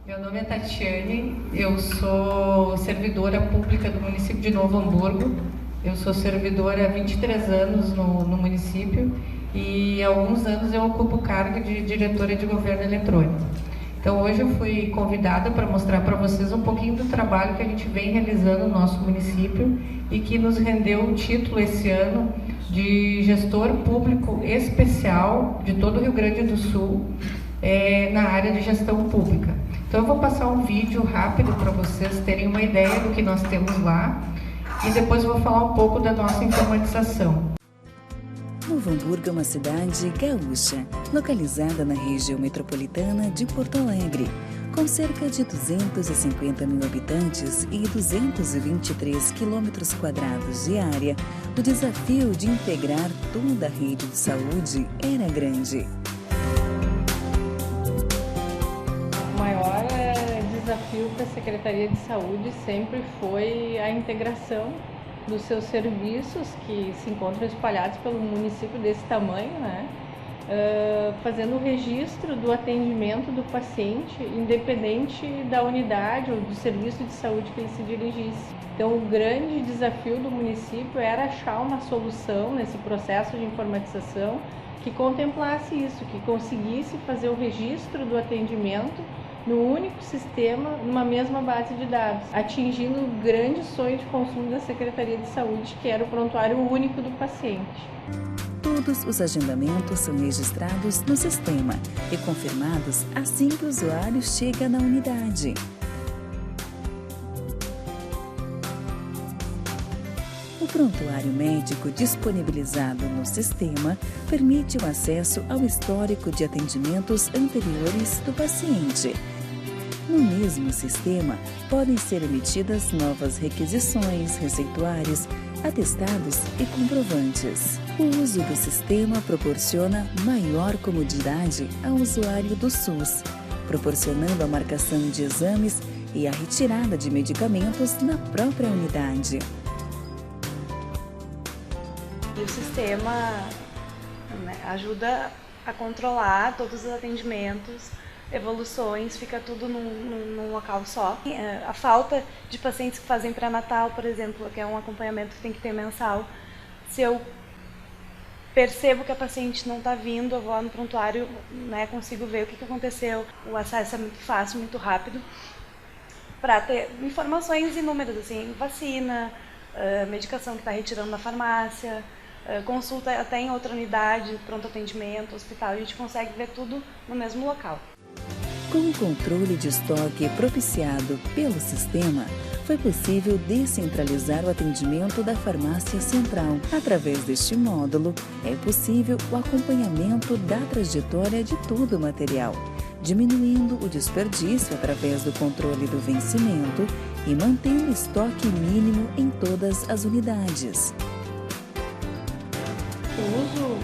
Meu nome é Tatiane, eu sou servidora pública do município de Novo Hamburgo. Eu sou servidora há 23 anos no município e há alguns anos eu ocupo o cargo de diretora de governo eletrônico. Então hoje eu fui convidada para mostrar para vocês um pouquinho do trabalho que a gente vem realizando no nosso município e que nos rendeu o título esse ano de gestor público especial de todo o Rio Grande do Sul na área de gestão pública. Então eu vou passar um vídeo rápido para vocês terem uma ideia do que nós temos lá e depois eu vou falar um pouco da nossa informatização. Novo Hamburgo é uma cidade gaúcha, localizada na região metropolitana de Porto Alegre, com cerca de 250 mil habitantes e 223 quilômetros quadrados de área. O desafio de integrar toda a rede de saúde era grande. O maior desafio para a Secretaria de Saúde sempre foi a integração dos seus serviços que se encontram espalhados pelo município desse tamanho, né? Fazendo o registro do atendimento do paciente, independente da unidade ou do serviço de saúde que ele se dirigisse. Então, o grande desafio do município era achar uma solução nesse processo de informatização que contemplasse isso, que conseguisse fazer o registro do atendimento no único sistema, numa mesma base de dados, atingindo o grande sonho de consumo da Secretaria de Saúde, que era o prontuário único do paciente. Todos os agendamentos são registrados no sistema e confirmados assim que o usuário chega na unidade. O prontuário médico disponibilizado no sistema permite o acesso ao histórico de atendimentos anteriores do paciente. No mesmo sistema, podem ser emitidas novas requisições, receituários, atestados e comprovantes. O uso do sistema proporciona maior comodidade ao usuário do SUS, proporcionando a marcação de exames e a retirada de medicamentos na própria unidade. E o sistema, né, ajuda a controlar todos os atendimentos, evoluções, fica tudo num local só. A falta de pacientes que fazem pré-natal, por exemplo, que é um acompanhamento que tem que ter mensal, se eu percebo que a paciente não está vindo, eu vou lá no prontuário, né, consigo ver o que aconteceu. O acesso é muito fácil, muito rápido, para ter informações inúmeras, assim, vacina, medicação que está retirando na farmácia, consulta até em outra unidade, pronto atendimento, hospital, a gente consegue ver tudo no mesmo local. Com o controle de estoque propiciado pelo sistema, foi possível descentralizar o atendimento da farmácia central. Através deste módulo, é possível o acompanhamento da trajetória de todo o material, diminuindo o desperdício através do controle do vencimento e mantendo estoque mínimo em todas as unidades. O uso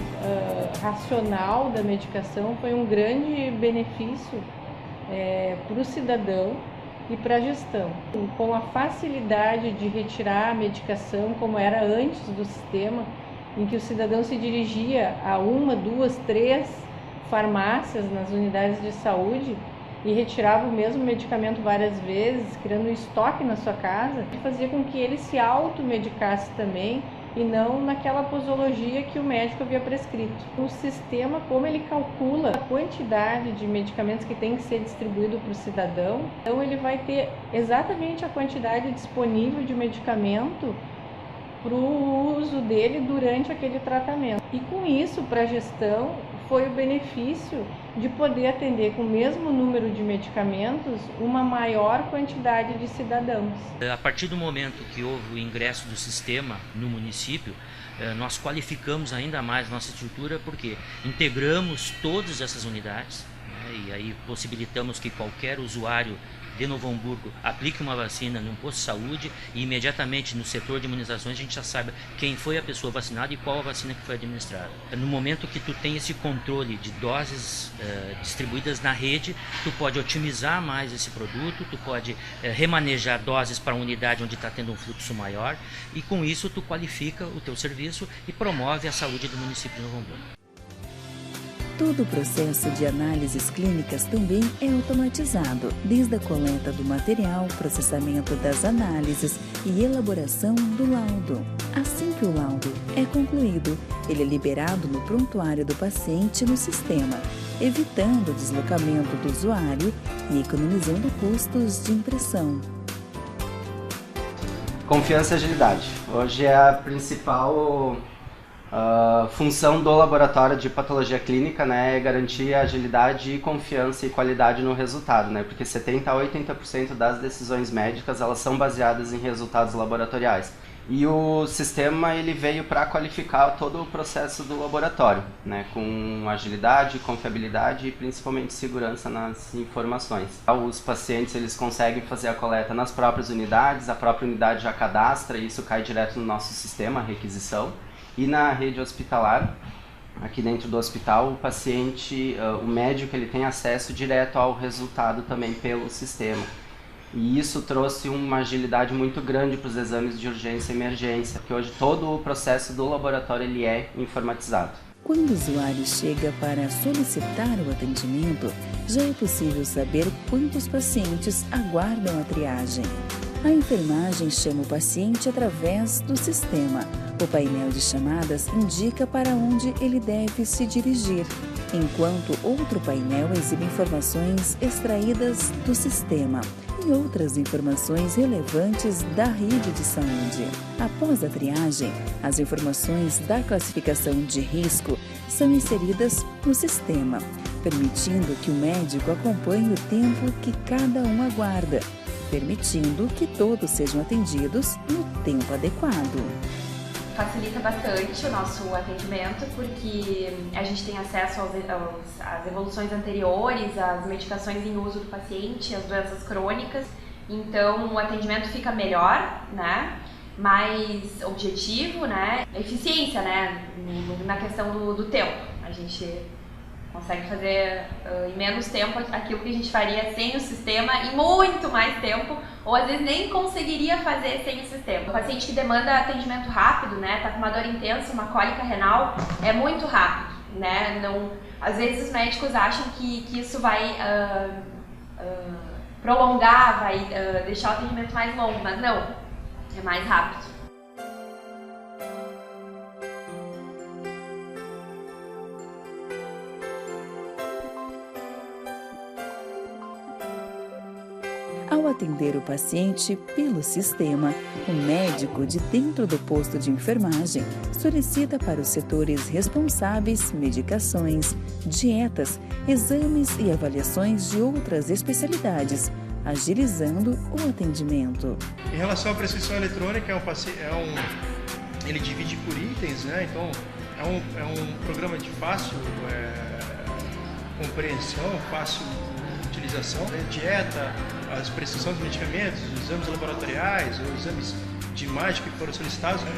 racional da medicação foi um grande benefício para o cidadão e para a gestão. Com a facilidade de retirar a medicação, como era antes do sistema, em que o cidadão se dirigia a uma, duas, três farmácias nas unidades de saúde e retirava o mesmo medicamento várias vezes, criando um estoque na sua casa, fazia com que ele se automedicasse também e não naquela posologia que o médico havia prescrito. O sistema, como ele calcula a quantidade de medicamentos que tem que ser distribuído para o cidadão, então ele vai ter exatamente a quantidade disponível de medicamento para o uso dele durante aquele tratamento. E com isso, para a gestão, foi o benefício de poder atender com o mesmo número de medicamentos uma maior quantidade de cidadãos. A partir do momento que houve o ingresso do sistema no município, nós qualificamos ainda mais nossa estrutura porque integramos todas essas unidades, né, e aí possibilitamos que qualquer usuário de Novo Hamburgo aplique uma vacina num posto de saúde e imediatamente no setor de imunizações a gente já sabe quem foi a pessoa vacinada e qual a vacina que foi administrada. No momento que tu tem esse controle de doses distribuídas na rede, tu pode otimizar mais esse produto, tu pode remanejar doses para a unidade onde está tendo um fluxo maior e com isso tu qualifica o teu serviço e promove a saúde do município de Novo Hamburgo. Todo o processo de análises clínicas também é automatizado, desde a coleta do material, processamento das análises e elaboração do laudo. Assim que o laudo é concluído, ele é liberado no prontuário do paciente no sistema, evitando o deslocamento do usuário e economizando custos de impressão. Confiança e agilidade. Hoje é a principal função do laboratório de patologia clínica, né, é garantir a agilidade, confiança e qualidade no resultado, né, porque 70% a 80% das decisões médicas elas são baseadas em resultados laboratoriais. E o sistema ele veio para qualificar todo o processo do laboratório, né, com agilidade, confiabilidade e principalmente segurança nas informações. Os pacientes eles conseguem fazer a coleta nas próprias unidades, a própria unidade já cadastra e isso cai direto no nosso sistema, a requisição. E na rede hospitalar, aqui dentro do hospital, o paciente, o médico, ele tem acesso direto ao resultado também pelo sistema. E isso trouxe uma agilidade muito grande para os exames de urgência e emergência, porque hoje todo o processo do laboratório ele é informatizado. Quando o usuário chega para solicitar o atendimento, já é possível saber quantos pacientes aguardam a triagem. A enfermagem chama o paciente através do sistema. O painel de chamadas indica para onde ele deve se dirigir, enquanto outro painel exibe informações extraídas do sistema e outras informações relevantes da rede de saúde. Após a triagem, as informações da classificação de risco são inseridas no sistema, permitindo que o médico acompanhe o tempo que cada um aguarda, permitindo que todos sejam atendidos no tempo adequado. Facilita bastante o nosso atendimento porque a gente tem acesso às evoluções anteriores, às medicações em uso do paciente, às doenças crônicas, então o atendimento fica melhor, né? Mais objetivo, né? Eficiência, né? Na questão do tempo. A gente consegue fazer em menos tempo aquilo que a gente faria sem o sistema em muito mais tempo, ou às vezes nem conseguiria fazer sem o sistema. O paciente que demanda atendimento rápido, né, tá com uma dor intensa, uma cólica renal, é muito rápido, né? Não, às vezes os médicos acham que isso vai prolongar, vai deixar o atendimento mais longo, mas não, é mais rápido. Ao atender o paciente pelo sistema, o médico de dentro do posto de enfermagem solicita para os setores responsáveis medicações, dietas, exames e avaliações de outras especialidades, agilizando o atendimento. Em relação à prescrição eletrônica, ele divide por itens, né? Então é um programa de fácil compreensão, fácil utilização, dieta, as prescrições de medicamentos, os exames laboratoriais, os exames de imagem que foram solicitados, né?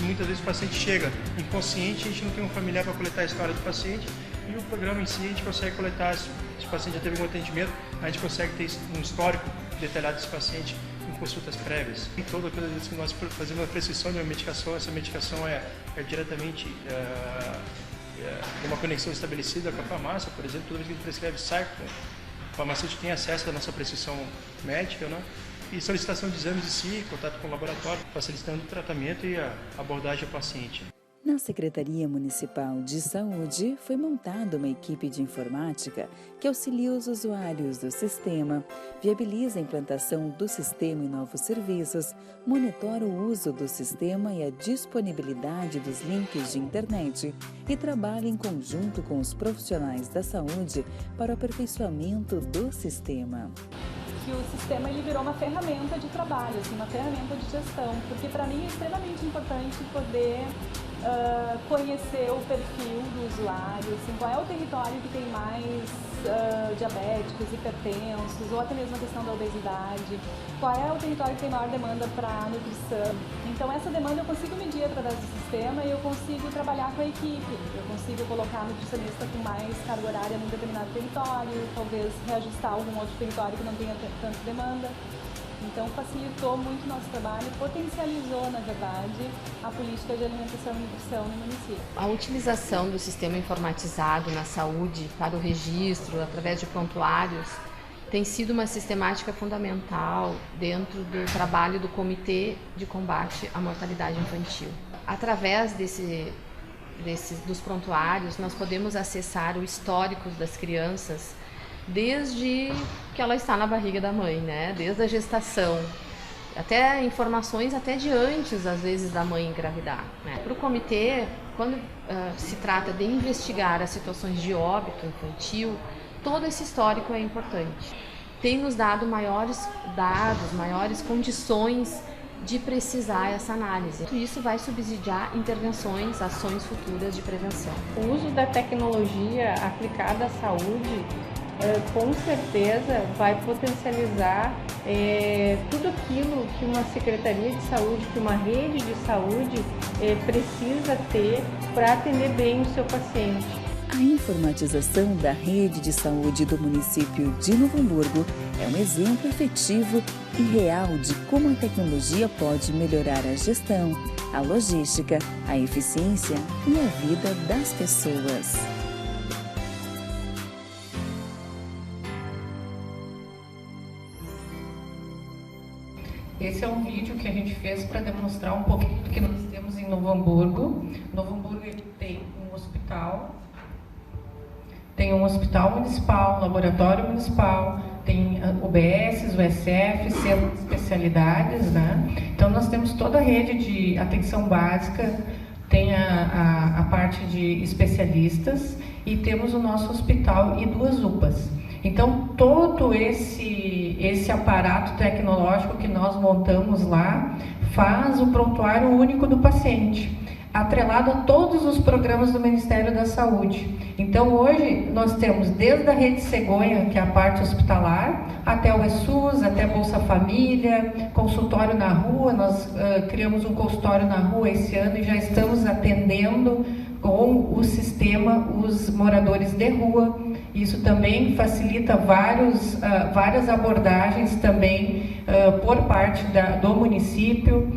Muitas vezes o paciente chega inconsciente, a gente não tem um familiar para coletar a história do paciente e o programa em si a gente consegue coletar, se o paciente já teve algum atendimento, a gente consegue ter um histórico detalhado desse paciente em consultas prévias. E toda vez que nós fazemos a prescrição de uma medicação, essa medicação é diretamente uma conexão estabelecida com a farmácia, por exemplo, toda vez que a gente prescreve Sarco, o farmacêutico tem acesso à nossa prescrição médica, né? E solicitação de exames em si, contato com o laboratório, facilitando o tratamento e a abordagem ao paciente. Na Secretaria Municipal de Saúde, foi montada uma equipe de informática que auxilia os usuários do sistema, viabiliza a implantação do sistema em novos serviços, monitora o uso do sistema e a disponibilidade dos links de internet e trabalha em conjunto com os profissionais da saúde para o aperfeiçoamento do sistema. Que o sistema ele virou uma ferramenta de trabalho, assim, uma ferramenta de gestão, porque para mim é extremamente importante poder conhecer o perfil do usuário, assim, qual é o território que tem mais diabéticos, hipertensos, ou até mesmo a questão da obesidade, qual é o território que tem maior demanda para nutrição. Então essa demanda eu consigo medir através do sistema e eu consigo trabalhar com a equipe, eu consigo colocar a nutricionista com mais carga horária num determinado território, talvez reajustar algum outro território que não tenha tanta demanda. Então facilitou muito o nosso trabalho, potencializou, na verdade, a política de alimentação e nutrição no município. A utilização do sistema informatizado na saúde para o registro, através de prontuários, tem sido uma sistemática fundamental dentro do trabalho do Comitê de Combate à Mortalidade Infantil. Através dos prontuários, nós podemos acessar o histórico das crianças desde que ela está na barriga da mãe, né? Desde a gestação, até informações até de antes, às vezes, da mãe engravidar, né? Para o comitê, quando se trata de investigar as situações de óbito infantil, todo esse histórico é importante. Tem nos dado maiores dados, maiores condições de precisar essa análise. Isso vai subsidiar intervenções, ações futuras de prevenção. O uso da tecnologia aplicada à saúde, com certeza, vai potencializar tudo aquilo que uma Secretaria de Saúde, que uma rede de saúde precisa ter para atender bem o seu paciente. A informatização da rede de saúde do município de Novo Hamburgo é um exemplo efetivo e real de como a tecnologia pode melhorar a gestão, a logística, a eficiência e a vida das pessoas. Esse é um vídeo que a gente fez para demonstrar um pouquinho do que nós temos em Novo Hamburgo. Novo Hamburgo tem um hospital. Tem um hospital municipal, um laboratório municipal, tem UBSs, USF, centros de especialidades, né? Então nós temos toda a rede de atenção básica, tem a parte de especialistas e temos o nosso hospital e 2 UPAs. Então todo esse aparato tecnológico que nós montamos lá faz o prontuário único do paciente, atrelado a todos os programas do Ministério da Saúde. Então hoje nós temos desde a Rede Cegonha, que é a parte hospitalar, até o ESUS, até Bolsa Família, consultório na rua. Nós criamos um consultório na rua esse ano e já estamos atendendo com o sistema os moradores de rua. Isso também facilita várias abordagens também por parte do município.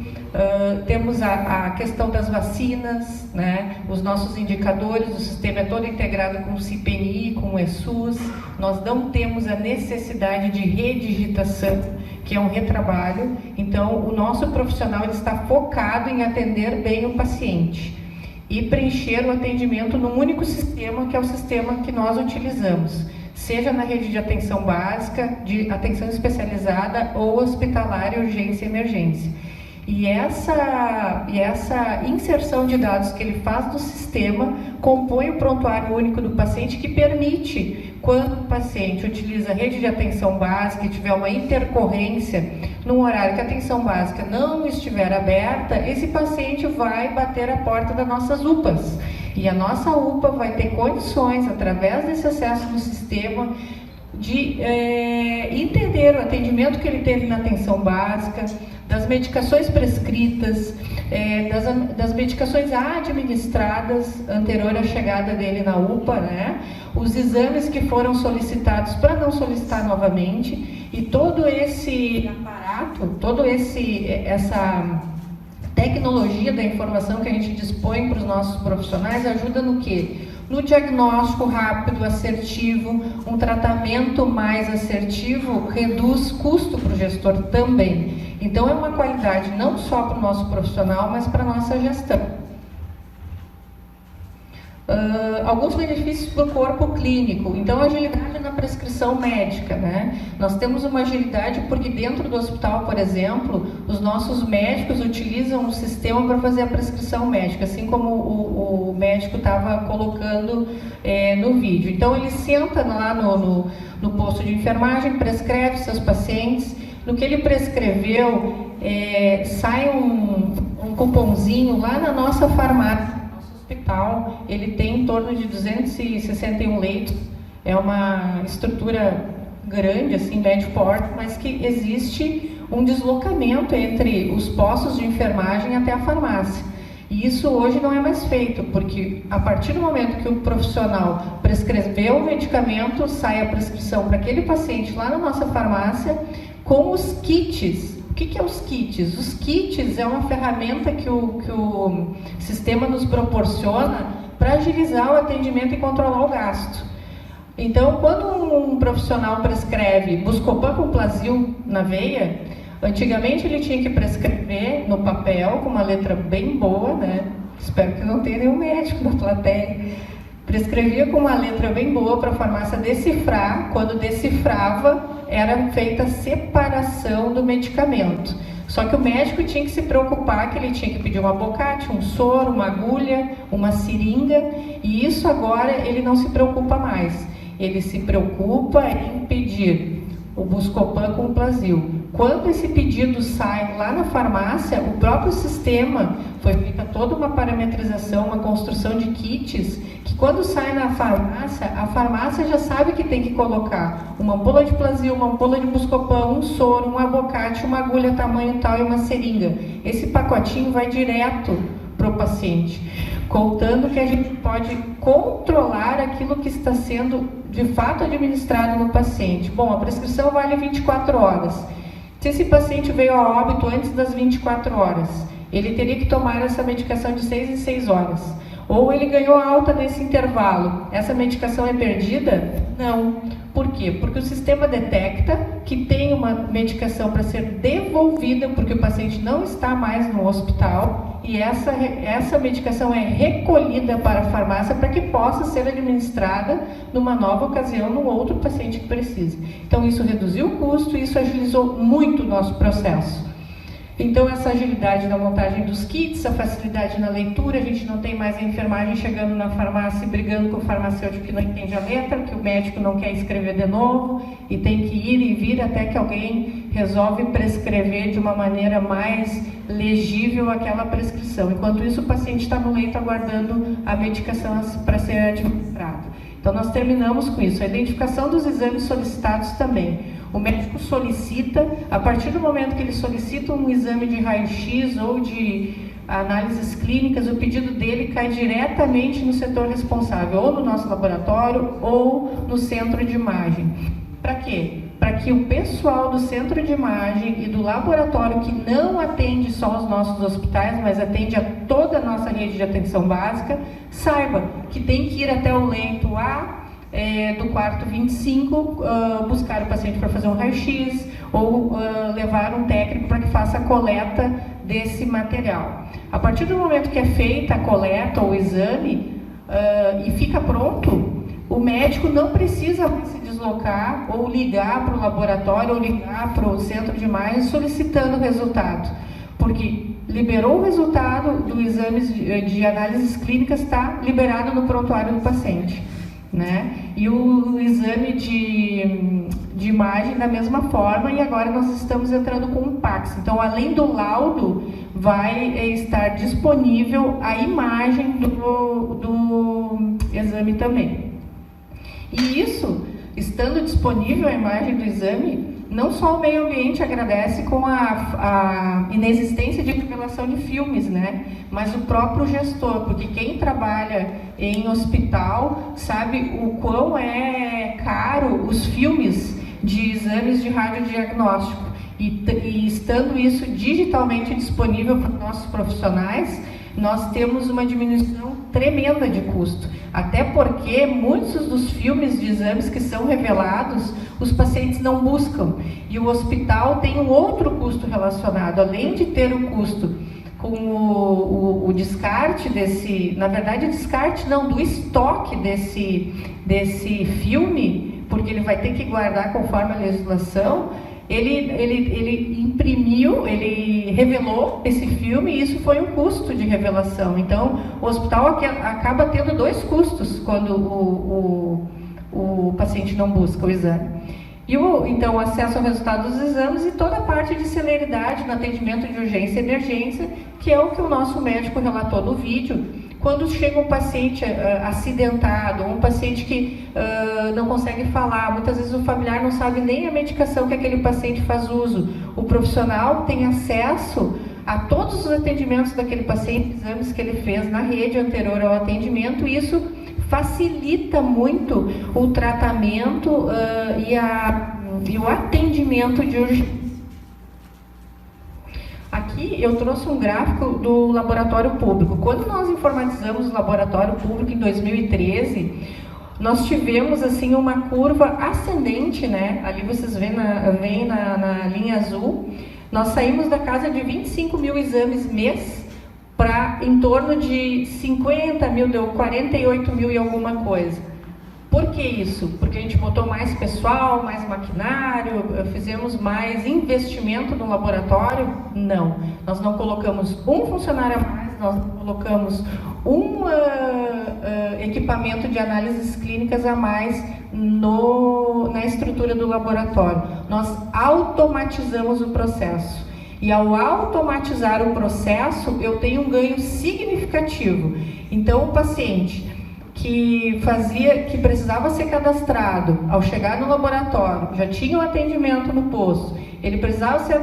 Temos a questão das vacinas, né? Os nossos indicadores, o sistema é todo integrado com o CIPNI, com o ESUS. Nós não temos a necessidade de redigitação, que é um retrabalho. Então, o nosso profissional ele está focado em atender bem o paciente e preencher o atendimento num único sistema, que é o sistema que nós utilizamos, seja na rede de atenção básica, de atenção especializada ou hospitalar, urgência e emergência. E essa inserção de dados que ele faz no sistema compõe o prontuário único do paciente, que permite, quando o paciente utiliza a rede de atenção básica e tiver uma intercorrência num horário que a atenção básica não estiver aberta, esse paciente vai bater a porta das nossas UPAs. E a nossa UPA vai ter condições, através desse acesso no sistema, de entender o atendimento que ele teve na atenção básica, das medicações prescritas, das medicações administradas anterior à chegada dele na UPA, né? Os exames que foram solicitados para não solicitar novamente, e todo esse aparato, essa tecnologia da informação que a gente dispõe para os nossos profissionais ajuda no quê? No diagnóstico rápido, assertivo, um tratamento mais assertivo reduz custo para o gestor também. Então é uma qualidade não só para o nosso profissional, mas para a nossa gestão. Alguns benefícios para o corpo clínico. Então, agilidade na prescrição médica, né? Nós temos uma agilidade porque dentro do hospital, por exemplo, os nossos médicos utilizam um sistema para fazer a prescrição médica, assim como o médico estava colocando no vídeo. Então, ele senta lá no posto de enfermagem, prescreve seus pacientes. No que ele prescreveu, sai um cupomzinho lá na nossa farmácia. Hospital, ele tem em torno de 261 leitos, é uma estrutura grande, assim, médio porte, mas que existe um deslocamento entre os postos de enfermagem até a farmácia. E isso hoje não é mais feito, porque a partir do momento que o profissional prescreveu o medicamento, sai a prescrição para aquele paciente lá na nossa farmácia, com os kits. O que é os kits? Os kits é uma ferramenta que o sistema nos proporciona para agilizar o atendimento e controlar o gasto. Então, quando um profissional prescreve Buscopan com Plasil na veia, antigamente ele tinha que prescrever no papel com uma letra bem boa, né? Espero que não tenha nenhum médico na plateia. Prescrevia com uma letra bem boa para a farmácia decifrar. Quando decifrava, era feita a separação do medicamento. Só que o médico tinha que se preocupar que ele tinha que pedir um abocate, um soro, uma agulha, uma seringa, e isso agora ele não se preocupa mais. Ele se preocupa em pedir o Buscopan com Plasil. Quando esse pedido sai lá na farmácia, o próprio sistema foi feita toda uma parametrização, uma construção de kits, que quando sai na farmácia, a farmácia já sabe que tem que colocar uma ampola de Plasil, uma ampola de Buscopan, um soro, um abocate, uma agulha tamanho tal e uma seringa. Esse pacotinho vai direto para o paciente, contando que a gente pode controlar aquilo que está sendo de fato administrado no paciente. Bom, a prescrição vale 24 horas. Se esse paciente veio a óbito antes das 24 horas, ele teria que tomar essa medicação de 6 em 6 horas. Ou ele ganhou alta nesse intervalo. Essa medicação é perdida? Não. Por quê? Porque o sistema detecta que tem uma medicação para ser devolvida, porque o paciente não está mais no hospital, e essa medicação é recolhida para a farmácia para que possa ser administrada numa nova ocasião, num outro paciente que precise. Então isso reduziu o custo e isso agilizou muito o nosso processo. Então essa agilidade na montagem dos kits, a facilidade na leitura, a gente não tem mais a enfermagem chegando na farmácia e brigando com o farmacêutico que não entende a letra, que o médico não quer escrever de novo e tem que ir e vir até que alguém resolve prescrever de uma maneira mais legível aquela prescrição. Enquanto isso, o paciente está no leito aguardando a medicação para ser administrada. Então nós terminamos com isso. A identificação dos exames solicitados também. O médico solicita, a partir do momento que ele solicita um exame de raio-x ou de análises clínicas, o pedido dele cai diretamente no setor responsável, ou no nosso laboratório ou no centro de imagem. Para quê? Para que o pessoal do centro de imagem e do laboratório, que não atende só os nossos hospitais, mas atende a toda a nossa rede de atenção básica, saiba que tem que ir até o leito A, do quarto 25, buscar o paciente para fazer um raio-x ou levar um técnico para que faça a coleta desse material. A partir do momento que é feita a coleta ou o exame e fica pronto, o médico não precisa mais se deslocar ou ligar para o laboratório ou ligar para o centro de imagem solicitando o resultado, porque liberou o resultado do exame de análises clínicas, está liberado no prontuário do paciente. Né? E o exame de imagem da mesma forma, e agora nós estamos entrando com o PAX. Então, além do laudo, vai estar disponível a imagem do exame também. E isso, estando disponível a imagem do exame, não só o meio ambiente agradece com a inexistência de revelação de filmes, né? Mas o próprio gestor, porque quem trabalha em hospital sabe o quão é caro os filmes de exames de radiodiagnóstico. E estando isso digitalmente disponível para os nossos profissionais, nós temos uma diminuição tremenda de custo. Até porque muitos dos filmes de exames que são revelados, os pacientes não buscam. E o hospital tem um outro custo relacionado. Além de ter o custo com o descarte desse... Na verdade, descarte não, do estoque desse filme, porque ele vai ter que guardar conforme a legislação. Ele imprimiu, ele revelou esse filme e isso foi um custo de revelação. Então, o hospital acaba tendo dois custos quando o paciente não busca o exame. Então, o acesso ao resultado dos exames e toda a parte de celeridade no atendimento de urgência e emergência, que é o que o nosso médico relatou no vídeo. Quando chega um paciente acidentado, um paciente que não consegue falar, muitas vezes o familiar não sabe nem a medicação que aquele paciente faz uso. O profissional tem acesso a todos os atendimentos daquele paciente, exames que ele fez na rede anterior ao atendimento, e isso facilita muito o tratamento e o atendimento de urgência. Aqui eu trouxe um gráfico do laboratório público. Quando nós informatizamos o laboratório público em 2013, nós tivemos assim uma curva ascendente, né? Ali vocês veem na linha azul. Nós saímos da casa de 25 mil exames mês para em torno de 50 mil, deu 48 mil e alguma coisa. Por que isso? Porque a gente botou mais pessoal, mais maquinário, fizemos mais investimento no laboratório? Não. Nós não colocamos um funcionário a mais, nós não colocamos um equipamento de análises clínicas a mais na estrutura do laboratório. Nós automatizamos o processo. E ao automatizar o processo, eu tenho um ganho significativo. Então, o paciente que precisava ser cadastrado, ao chegar no laboratório, já tinha um atendimento no posto, ele precisava ser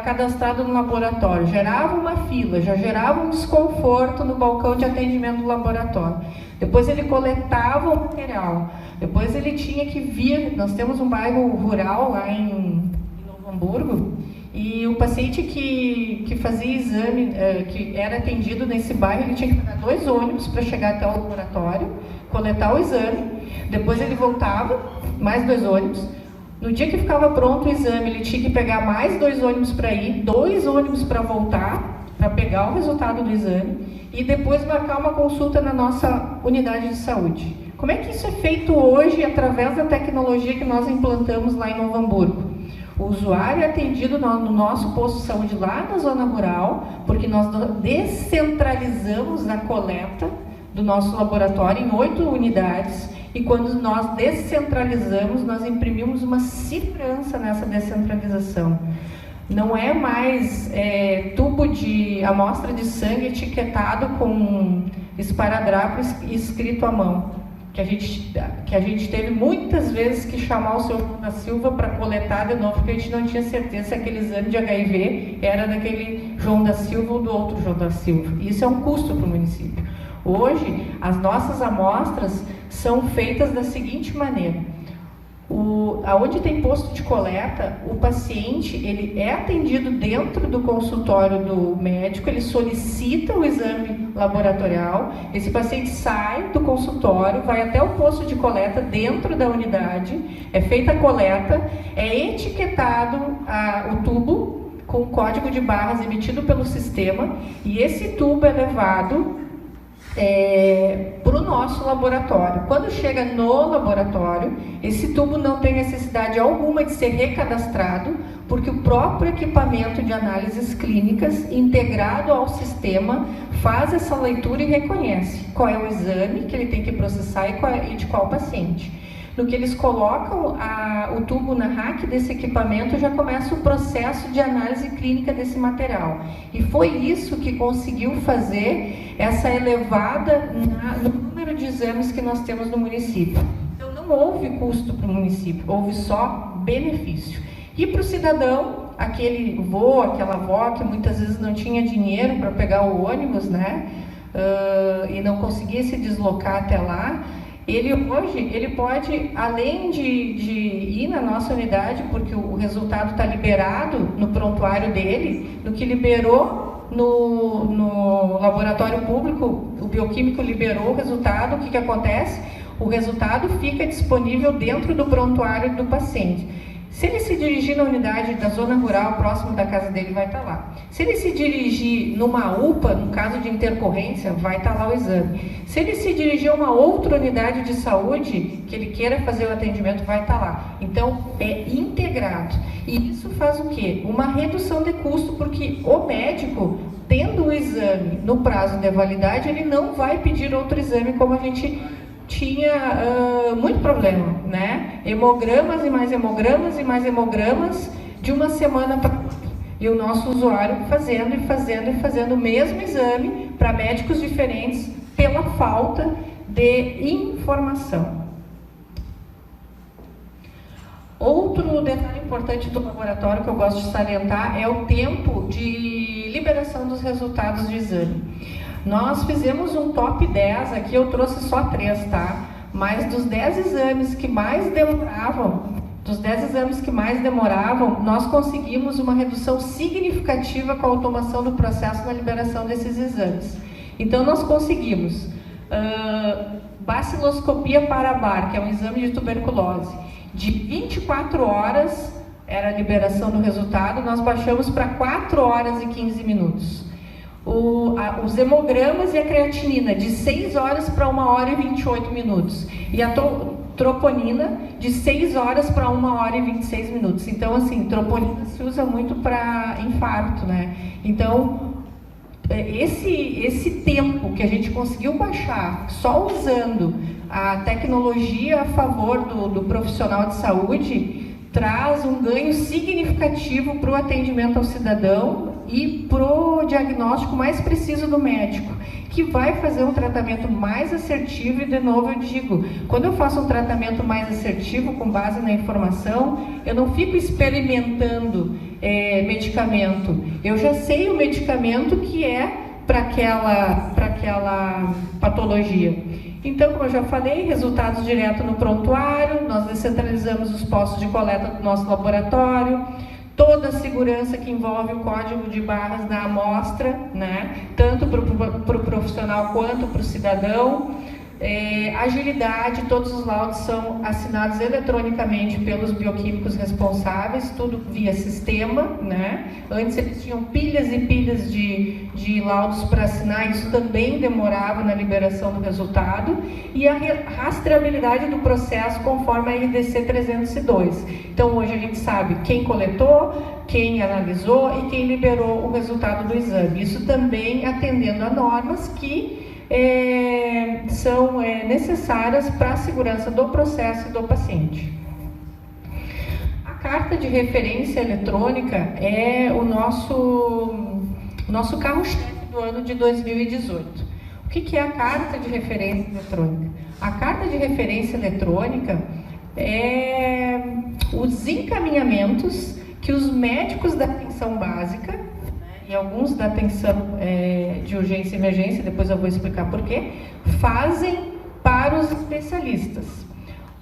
cadastrado no laboratório, gerava uma fila, já gerava um desconforto no balcão de atendimento do laboratório. Depois ele coletava o material, depois ele tinha que vir, nós temos um bairro rural lá em Novo Hamburgo, e o paciente que fazia exame, que era atendido nesse bairro, ele tinha que pegar 2 ônibus para chegar até o laboratório, coletar o exame, depois ele voltava, mais 2 ônibus. No dia que ficava pronto o exame, ele tinha que pegar mais 2 ônibus para ir, 2 ônibus para voltar, para pegar o resultado do exame, e depois marcar uma consulta na nossa unidade de saúde. Como é que isso é feito hoje através da tecnologia que nós implantamos lá em Novo Hamburgo? O usuário é atendido no nosso posto de saúde lá na zona rural, porque nós descentralizamos a coleta do nosso laboratório em 8 unidades, e quando nós descentralizamos, nós imprimimos uma segurança nessa descentralização. Não é mais tubo de amostra de sangue etiquetado com esparadrapo escrito à mão. Que a gente teve muitas vezes que chamar o seu João da Silva para coletar de novo, porque a gente não tinha certeza se aquele exame de HIV era daquele João da Silva ou do outro João da Silva. Isso é um custo para o município. Hoje, as nossas amostras são feitas da seguinte maneira. Aonde tem posto de coleta, o paciente ele é atendido dentro do consultório do médico, ele solicita o exame laboratorial, esse paciente sai do consultório, vai até o posto de coleta dentro da unidade, é feita a coleta, é etiquetado o tubo com o código de barras emitido pelo sistema, e esse tubo é levado para o nosso laboratório. Quando chega no laboratório, esse tubo não tem necessidade alguma de ser recadastrado, porque o próprio equipamento de análises clínicas integrado ao sistema faz essa leitura e reconhece qual é o exame que ele tem que processar e de qual paciente. No que eles colocam o tubo na rack desse equipamento, já começa o processo de análise clínica desse material. E foi isso que conseguiu fazer essa elevada no número de exames que nós temos no município. Então não houve custo para o município, houve só benefício. E para o cidadão, aquele vô, aquela avó que muitas vezes não tinha dinheiro para pegar o ônibus, né? E não conseguia se deslocar até lá, hoje ele pode, além de ir na nossa unidade, porque o resultado está liberado no prontuário dele, no que liberou no laboratório público, o bioquímico liberou o resultado, o que acontece? O resultado fica disponível dentro do prontuário do paciente. Se ele se dirigir na unidade da zona rural, próximo da casa dele, vai estar lá. Se ele se dirigir numa UPA, no caso de intercorrência, vai estar lá o exame. Se ele se dirigir a uma outra unidade de saúde, que ele queira fazer o atendimento, vai estar lá. Então, é integrado. E isso faz o quê? Uma redução de custo, porque o médico, tendo o exame no prazo de validade, ele não vai pedir outro exame, como a gente tinha muito problema, né? Hemogramas e mais hemogramas e mais hemogramas de uma semana para outra. E o nosso usuário fazendo o mesmo exame para médicos diferentes pela falta de informação. Outro detalhe importante do laboratório que eu gosto de salientar é o tempo de liberação dos resultados de exame. Nós fizemos um top 10, aqui eu trouxe só 3, tá? Mas dos 10 exames que mais demoravam, dos 10 exames que mais demoravam, nós conseguimos uma redução significativa com a automação do processo na liberação desses exames. Então, nós conseguimos baciloscopia parabar, que é um exame de tuberculose, de 24 horas era a liberação do resultado, nós baixamos para 4 horas e 15 minutos. Os hemogramas e a creatinina, de 6 horas para 1 hora e 28 minutos. E a troponina, de 6 horas para 1 hora e 26 minutos. Então, assim, troponina se usa muito para infarto, né? Então, esse tempo que a gente conseguiu baixar só usando a tecnologia a favor do profissional de saúde traz um ganho significativo para o atendimento ao cidadão e para o diagnóstico mais preciso do médico, que vai fazer um tratamento mais assertivo. E de novo eu digo, quando eu faço um tratamento mais assertivo com base na informação, eu não fico experimentando medicamento. Eu já sei o medicamento que é para aquela patologia. Então, como eu já falei, resultados direto no prontuário, nós descentralizamos os postos de coleta do nosso laboratório, toda a segurança que envolve o código de barras da amostra, né? Tanto para o profissional quanto para o cidadão. Agilidade, todos os laudos são assinados eletronicamente pelos bioquímicos responsáveis, tudo via sistema, né? Antes eles tinham pilhas e pilhas de laudos para assinar, isso também demorava na liberação do resultado, e a rastreabilidade do processo conforme a RDC 302. Então hoje a gente sabe quem coletou, quem analisou e quem liberou o resultado do exame. Isso também atendendo a normas que são necessárias para a segurança do processo e do paciente. A carta de referência eletrônica é o nosso carro-chefe do ano de 2018. O que é a carta de referência eletrônica? A carta de referência eletrônica é os encaminhamentos que os médicos da atenção básica e alguns da atenção de urgência e emergência, depois eu vou explicar por quê, fazem para os especialistas.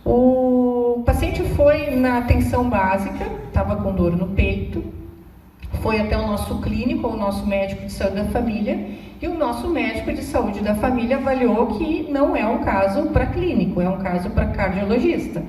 O paciente foi na atenção básica, estava com dor no peito, foi até o nosso clínico, o nosso médico de saúde da família, e o nosso médico de saúde da família avaliou que não é um caso para clínico, é um caso para cardiologista.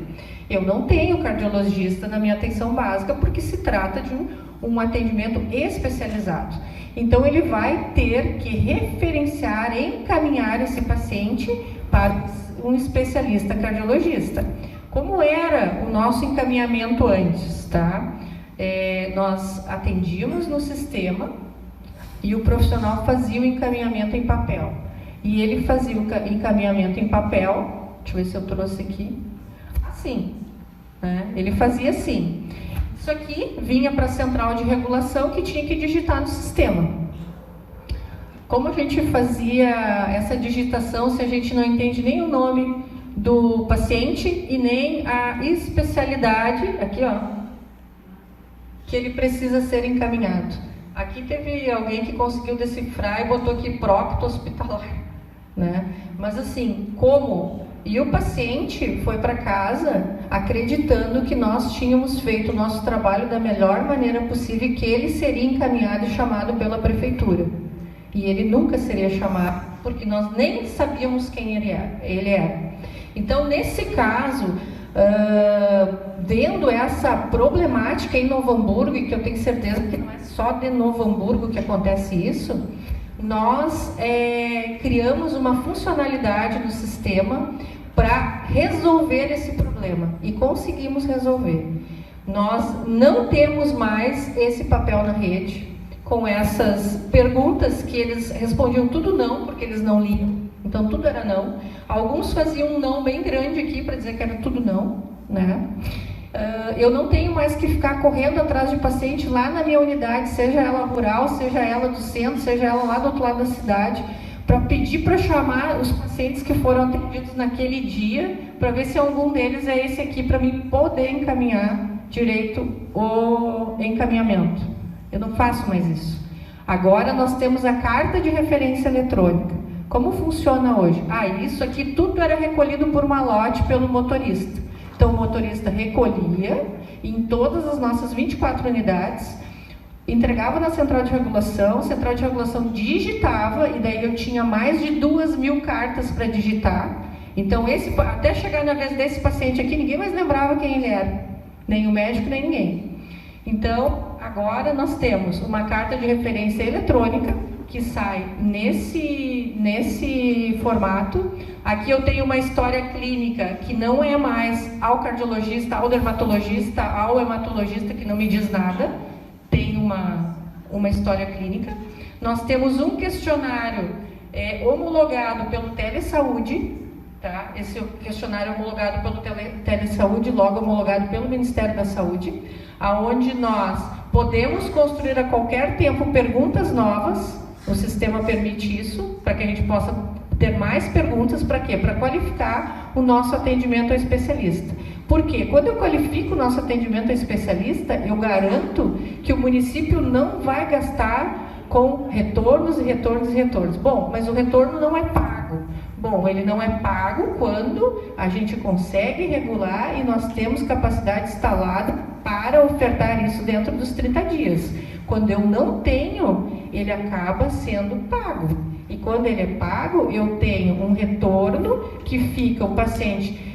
Eu não tenho cardiologista na minha atenção básica porque se trata de um atendimento especializado. Então ele vai ter que referenciar, encaminhar esse paciente para um especialista cardiologista. Como era o nosso encaminhamento antes, tá? Nós atendíamos no sistema e o profissional fazia o encaminhamento em papel. E ele fazia o encaminhamento em papel, deixa eu ver se eu trouxe aqui, assim, né? Ele fazia assim. Isso aqui vinha para a central de regulação que tinha que digitar no sistema. Como a gente fazia essa digitação se a gente não entende nem o nome do paciente e nem a especialidade, aqui ó, que ele precisa ser encaminhado. Aqui teve alguém que conseguiu decifrar e botou aqui prócto hospitalar, né? Mas assim, como... E o paciente foi para casa acreditando que nós tínhamos feito o nosso trabalho da melhor maneira possível e que ele seria encaminhado e chamado pela prefeitura. E ele nunca seria chamado, porque nós nem sabíamos quem ele era. Então, nesse caso, vendo essa problemática em Novo Hamburgo, e que eu tenho certeza que não é só de Novo Hamburgo que acontece isso, nós criamos uma funcionalidade no sistema para resolver esse problema e conseguimos resolver. Nós não temos mais esse papel na rede com essas perguntas que eles respondiam tudo não, porque eles não liam, então tudo era não. Alguns faziam um não bem grande aqui para dizer que era tudo não, né? Eu não tenho mais que ficar correndo atrás de paciente lá na minha unidade, seja ela rural, seja ela do centro, seja ela lá do outro lado da cidade, para pedir para chamar os pacientes que foram atendidos naquele dia, para ver se algum deles é esse aqui, para mim poder encaminhar direito o encaminhamento. Eu não faço mais isso. Agora nós temos a carta de referência eletrônica. Como funciona hoje? Isso aqui tudo era recolhido por malote pelo motorista. Então, o motorista recolhia em todas as nossas 24 unidades, entregava na central de regulação, a central de regulação digitava, e daí eu tinha mais de 2.000 cartas para digitar. Então, até chegar na vez desse paciente aqui, ninguém mais lembrava quem ele era, nem o médico, nem ninguém. Então, agora nós temos uma carta de referência eletrônica que sai nesse formato. Aqui eu tenho uma história clínica que não é mais ao cardiologista, ao dermatologista, ao hematologista, que não me diz nada. Tem uma história clínica. Nós temos um questionário homologado pelo Telesaúde, tá? Esse questionário é homologado pelo Telesaúde, logo homologado pelo Ministério da Saúde, aonde nós podemos construir a qualquer tempo perguntas novas. O sistema permite isso, para que a gente possa ter mais perguntas. Para quê? Para qualificar o nosso atendimento ao especialista. Por quê? Quando eu qualifico o nosso atendimento ao especialista, eu garanto que o município não vai gastar com retornos e retornos e retornos. Bom, mas o retorno não é pago. Bom, ele não é pago quando a gente consegue regular e nós temos capacidade instalada para ofertar isso dentro dos 30 dias. Quando eu não tenho, ele acaba sendo pago. E quando ele é pago, eu tenho um retorno que fica o paciente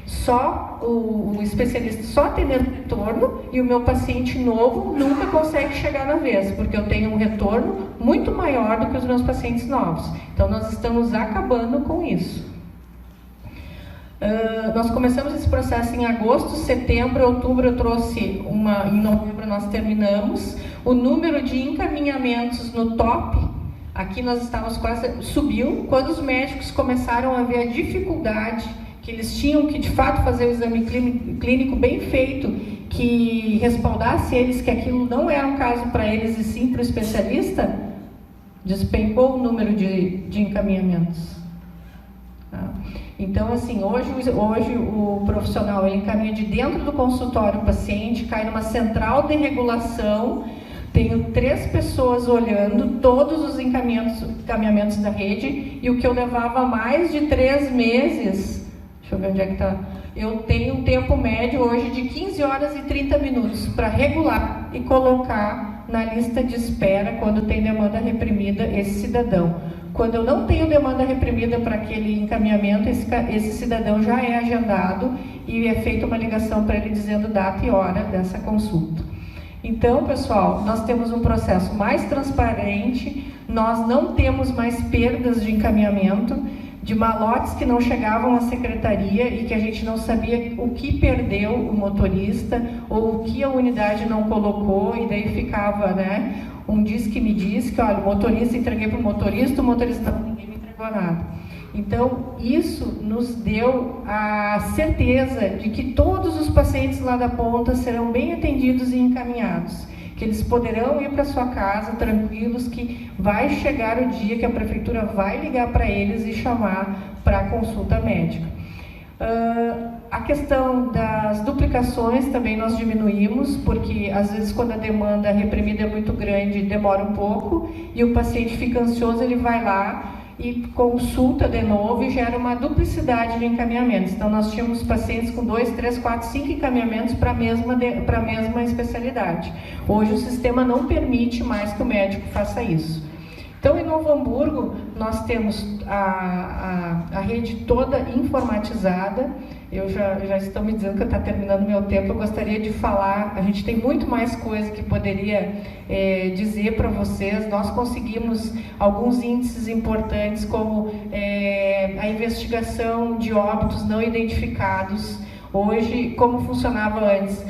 o especialista só atendendo retorno, e o meu paciente novo nunca consegue chegar na vez, porque eu tenho um retorno muito maior do que os meus pacientes novos. Então, nós estamos acabando com isso. Nós começamos esse processo em agosto, setembro, outubro eu trouxe em novembro nós terminamos. O número de encaminhamentos no top, aqui nós estávamos quase, subiu, quando os médicos começaram a ver a dificuldade, que eles tinham que de fato fazer o exame clínico bem feito, que respaldasse eles que aquilo não era um caso para eles e sim para o especialista, despencou o número de encaminhamentos. Então, assim, hoje o profissional ele encaminha de dentro do consultório o paciente, cai numa central de regulação, tenho 3 pessoas olhando todos os encaminhamentos da rede, e o que eu levava mais de 3 meses, deixa eu ver onde é que está, eu tenho um tempo médio hoje de 15 horas e 30 minutos para regular e colocar na lista de espera quando tem demanda reprimida esse cidadão. Quando eu não tenho demanda reprimida para aquele encaminhamento, esse cidadão já é agendado e é feita uma ligação para ele dizendo data e hora dessa consulta. Então, pessoal, nós temos um processo mais transparente, nós não temos mais perdas de encaminhamento, de malotes que não chegavam à secretaria e que a gente não sabia o que perdeu o motorista ou o que a unidade não colocou, e daí ficava, né, um diz que me diz que, olha, o motorista, entreguei para o motorista não, ninguém me entregou nada. Então, isso nos deu a certeza de que todos os pacientes lá da ponta serão bem atendidos e encaminhados, que eles poderão ir para sua casa tranquilos, que vai chegar o dia que a prefeitura vai ligar para eles e chamar para a consulta médica. A questão das duplicações também nós diminuímos, porque às vezes quando a demanda reprimida é muito grande, demora um pouco, e o paciente fica ansioso, ele vai lá e consulta de novo e gera uma duplicidade de encaminhamentos. Então, nós tínhamos pacientes com 2, 3, 4, 5 encaminhamentos para a mesma especialidade. Hoje, o sistema não permite mais que o médico faça isso. Então, em Novo Hamburgo, nós temos a rede toda informatizada. Eu já estão me dizendo que está terminando meu tempo, eu gostaria de falar, a gente tem muito mais coisa que poderia dizer para vocês. Nós conseguimos alguns índices importantes, como a investigação de óbitos não identificados. Hoje, como funcionava antes?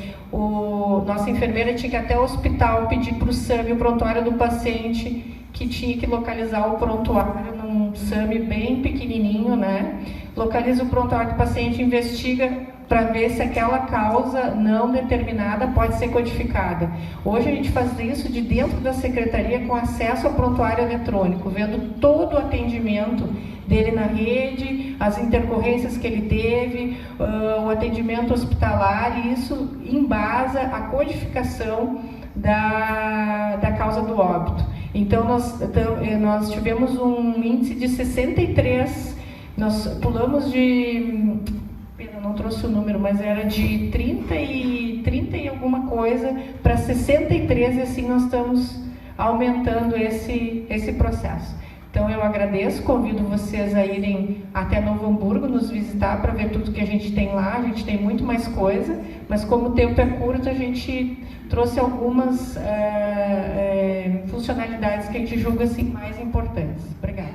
Nossa enfermeira tinha que ir até o hospital pedir para o SAMI, o prontuário do paciente, que tinha que localizar o prontuário num SAMI bem pequenininho, né? Localiza o prontuário do paciente, investiga para ver se aquela causa não determinada pode ser codificada. Hoje a gente faz isso de dentro da secretaria com acesso ao prontuário eletrônico, vendo todo o atendimento dele na rede, as intercorrências que ele teve, o atendimento hospitalar, e isso embasa a codificação da causa do óbito. Então, nós tivemos um índice de 63, nós pulamos de... Não não trouxe o número, mas era de 30 e alguma coisa para 63, e assim nós estamos aumentando esse processo. Então eu agradeço, convido vocês a irem até Novo Hamburgo, nos visitar para ver tudo que a gente tem lá. A gente tem muito mais coisa, mas como o tempo é curto, a gente trouxe algumas funcionalidades que a gente julga assim, mais importantes. Obrigada.